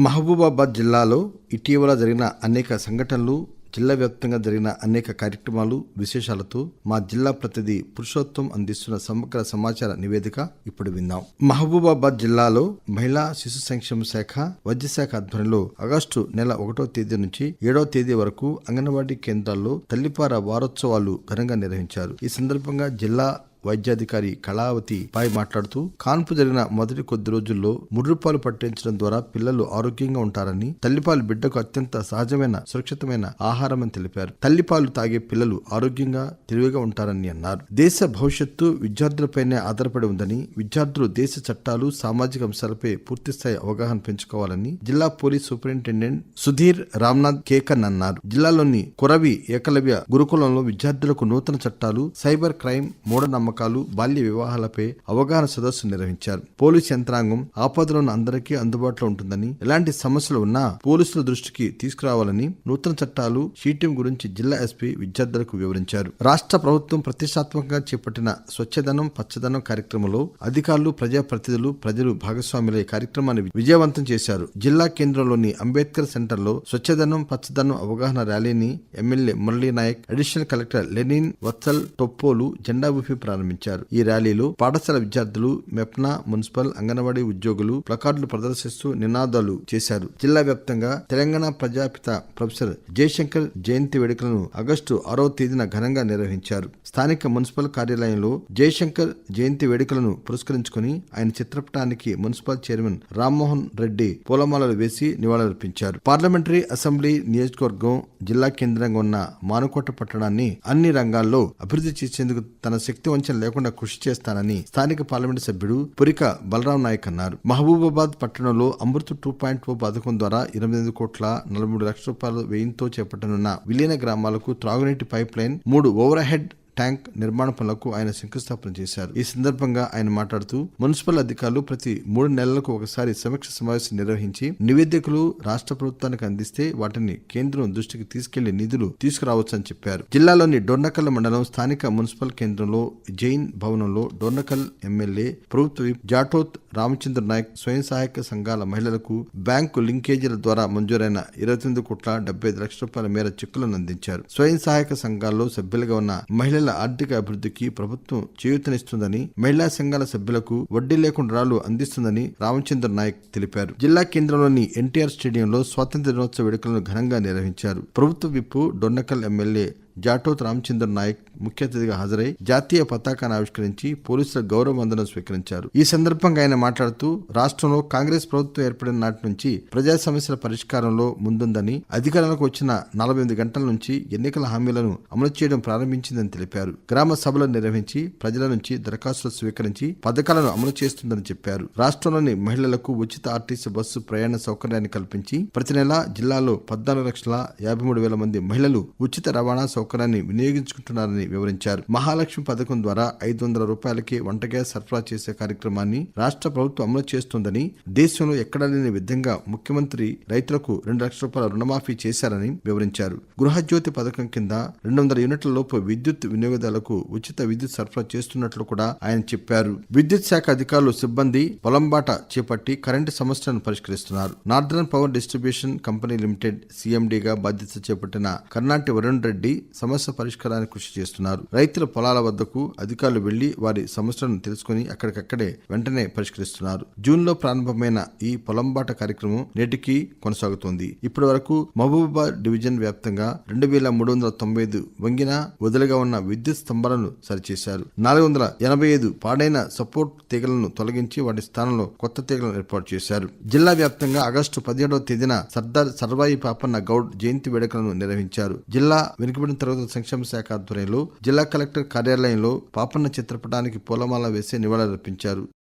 మహబూబాబాద్ జిల్లాలో ఇటీవల జరిగిన అనేక సంఘటనలు, జిల్లా వ్యాప్తంగా జరిగిన అనేక కార్యక్రమాలు, విశేషాలతో మా జిల్లా ప్రతినిధి పురుషోత్తం అందిస్తున్న సమగ్ర సమాచార నివేదిక ఇప్పుడు విందాం. మహబూబాబాద్ జిల్లాలో మహిళా శిశు సంక్షేమ శాఖ, వైద్య శాఖ ఆధ్వర్యంలో ఆగస్టు నెల 1వ తేదీ నుంచి 7వ తేదీ వరకు అంగన్వాడీ కేంద్రాల్లో తల్లిపార వారోత్సవాలు ఘనంగా నిర్వహించారు. ఈ సందర్భంగా జిల్లా వైద్యాధికారి కళావతి పాయ్ మాట్లాడుతూ, కాన్పు జరిగిన మొదటి కొద్ది రోజుల్లో ముర్రుపాలు పట్టించడం ద్వారా పిల్లలు ఆరోగ్యంగా ఉంటారని, తల్లిపాలు బిడ్డకు అత్యంత సహజమైన, సురక్షితమైన ఆహారమని తెలిపారు. తల్లిపాలు తాగే పిల్లలు ఆరోగ్యంగా, తెలివిగా ఉంటారని అన్నారు. దేశ భవిష్యత్తు విద్యార్థులపైనే ఆధారపడి ఉందని, విద్యార్థులు దేశ చట్టాలు, సామాజిక అంశాలపై పూర్తిస్థాయి అవగాహన పెంచుకోవాలని జిల్లా పోలీస్ సూపరింటెండెంట్ సుధీర్ రామ్నాథ్ కేకన్ అన్నారు. జిల్లాలోని కొరవి ఏకలవ్య గురుకులంలో విద్యార్థులకు నూతన చట్టాలు, సైబర్ క్రైమ్, మూఢనమ్మకాలు, బాల్య వివాహాలపై అవగాహన సదస్సు నిర్వహించారు. పోలీసు యంత్రాంగం ఆపదలో ఉన్న అందరికీ అందుబాటులో ఉంటుందని, ఎలాంటి సమస్యలు ఉన్నా పోలీసుల దృష్టికి తీసుకురావాలని, నూతన చట్టాలు, షీటింగ్ గురించి జిల్లా ఎస్పీ విద్యార్థులకు వివరించారు. రాష్ట్ర ప్రభుత్వం ప్రతిష్టాత్మకంగా చేపట్టిన స్వచ్ఛదనం పచ్చదనం కార్యక్రమంలో అధికారులు, ప్రజాప్రతినిధులు, ప్రజలు భాగస్వాములై కార్యక్రమాన్ని విజయవంతం చేశారు. జిల్లా కేంద్రంలోని అంబేద్కర్ సెంటర్లో స్వచ్ఛదనం పచ్చదనం అవగాహన ర్యాలీని MLA Murali Naik, additional collector Lenin Vatsal టొప్పోలు జెండా ఊపి ప్రారంభించారు. ఈ ర్యాలీలో పాఠశాల విద్యార్థులు, మెప్నా, మున్సిపల్, అంగన్వాడీ ఉద్యోగులు ప్లకార్డులు ప్రదర్శిస్తూ నినాదాలు చేశారు. జిల్లా వ్యాప్తంగా తెలంగాణ ప్రజాపిత ప్రొఫెసర్ జయశంకర్ జయంతి వేడుకలను ఆగస్టు 6వ తేదీన ఘనంగా నిర్వహించారు. స్థానిక మున్సిపల్ కార్యాలయంలో జయశంకర్ జయంతి వేడుకలను పురస్కరించుకుని ఆయన చిత్రపటానికి మున్సిపల్ చైర్మన్ రామ్మోహన్ రెడ్డి పూలమాలలు వేసి నివాళులర్పించారు. పార్లమెంటరీ అసెంబ్లీ నియోజకవర్గం జిల్లా కేంద్రంగా ఉన్న మానుకోట పట్టణాన్ని అన్ని రంగాల్లో అభివృద్ధి చేసేందుకు తన శక్తి వంచన లేకుండా కృషి చేస్తానని స్థానిక పార్లమెంటు సభ్యుడు పురిక బలరాం నాయక్ అన్నారు. మహబూబాబాద్ పట్టణంలో అమృత్ 2.0 పథకం ద్వారా 28,43,00,000 వ్యయంతో చేపట్టనున్న విలీన గ్రామాలకు త్రాగునీటి pipe line, 3 over head tank నిర్మాణ పనులకు ఆయన శంకుస్థాపన చేశారు. ఈ సందర్భంగా ఆయన మాట్లాడుతూ, మున్సిపల్ అధికారులు ప్రతి 3 నెలలకు ఒకసారి సమీక్ష సమావేశం నిర్వహించి నివేదికలు రాష్ట్ర ప్రభుత్వానికి అందిస్తే వాటిని కేంద్రం దృష్టికి తీసుకెళ్లి నిధులు తీసుకురావచ్చని చెప్పారు. జిల్లాలోని డొర్నకల్ మండలం స్థానిక మున్సిపల్ కేంద్రంలో జైన్ భవనంలో డొర్నకల్ ఎమ్మెల్యే ప్రభుత్వ విప్ జాటోత్ రామచంద్ర నాయక్ స్వయం సహాయక సంఘాల మహిళలకు బ్యాంకు లింకేజీల ద్వారా మంజూరైన 29,75,00,000 మేర చెక్కులను అందించారు. స్వయం సహాయక సంఘాల్లో సభ్యులుగా ఉన్న మహిళల ఆర్థిక అభివృద్ధికి ప్రభుత్వం చేయూతనిస్తుందని, మహిళా సంఘాల సభ్యులకు వడ్డీ లేకుండా రుణాలు అందిస్తుందని రామచంద్ర నాయక్ తెలిపారు. జిల్లా కేంద్రంలోని ఎన్టీఆర్ స్టేడియంలో స్వాతంత్ర్య దినోత్సవ వేడుకలను ఘనంగా నిర్వహించారు. ప్రభుత్వ విప్ డొర్నకల్ ఎమ్మెల్యే జాటోత్ రామచంద్ర నాయక్ ముఖ్య అతిథిగా హాజరై జాతీయ పతాకాన్ని ఆవిష్కరించి పోలీసుల గౌరవ వందనం స్వీకరించారు. ఈ సందర్భంగా ఆయన మాట్లాడుతూ, రాష్ట్రంలో కాంగ్రెస్ ప్రభుత్వం ఏర్పడిన నాటి నుంచి ప్రజా సమస్యల పరిష్కారంలో ముందుందని, అధికారంలోకి వచ్చిన 48 గంటల నుంచి ఎన్నికల హామీలను అమలు చేయడం ప్రారంభించిందని తెలిపారు. గ్రామ సభలు నిర్వహించి ప్రజల నుంచి దరఖాస్తులు స్వీకరించి పథకాలను అమలు చేస్తుందని చెప్పారు. రాష్ట్రంలోని మహిళలకు ఉచిత ఆర్టీసీ బస్సు ప్రయాణ సౌకర్యాన్ని కల్పించి ప్రతి నెల జిల్లాలో 14,53,000 మంది మహిళలు ఉచిత రవాణా సౌకర్యాన్ని వినియోగించుకుంటున్నారని వివరించారు. మహాలక్ష్మి పథకం ద్వారా 500 రూపాయలకి వంట గ్యాస్ సరఫరా చేసే కార్యక్రమాన్ని రాష్ట్ర ప్రభుత్వం అమలు చేస్తోందని, దేశంలో ఎక్కడా లేని విధంగా ముఖ్యమంత్రి రైతులకు 2 లక్షల రూపాయల రుణమాఫీ చేశారని వివరించారు. గృహజ్యోతి పథకం కింద 200 యూనిట్ల లోపు విద్యుత్ వినియోగదారులకు ఉచిత విద్యుత్ సరఫరా చేస్తున్నట్లు కూడా ఆయన చెప్పారు. విద్యుత్ శాఖ అధికారులు, సిబ్బంది పొలంబాట చేపట్టి కరెంటు సమస్యలను పరిష్కరిస్తున్నారు. Northern power distribution company limited సిఎండిగా బాధ్యత చేపట్టిన కర్నాటి వరుణ్ రెడ్డి సమస్య పరిష్కారానికి కృషి చేస్తున్నారు. రైతుల పొలాల వద్దకు అధికారులు వెళ్లి వారి సమస్యలను తెలుసుకుని అక్కడికక్కడే వెంటనే పరిష్కరిస్తున్నారు. జూన్ లో ప్రారంభమైన ఈ పొలంబాట కార్యక్రమం నేటికి కొనసాగుతోంది. ఇప్పటి వరకు మహబూబాబాద్ డివిజన్ వ్యాప్తంగా 2,395 వంగిన వదులుగా ఉన్న విద్యుత్ స్తంభాలను సరిచేశారు. 485 పాడైన సపోర్ట్ తీగలను తొలగించి వాటి స్థానంలో కొత్త తీగలను ఏర్పాటు చేశారు. జిల్లా వ్యాప్తంగా ఆగస్టు 17వ తేదీన సర్దార్ సర్వాయి పాపన్న గౌడ్ జయంతి వేడుకలను నిర్వహించారు. జిల్లా వెనుకబడిన తరగతుల సంక్షేమ శాఖ ఆధ్వర్యంలో జిల్లా కలెక్టర్ కార్యాలయంలో పాపన్న చిత్రపటానికి పూలమాల వేసి నివాళులర్పించారు.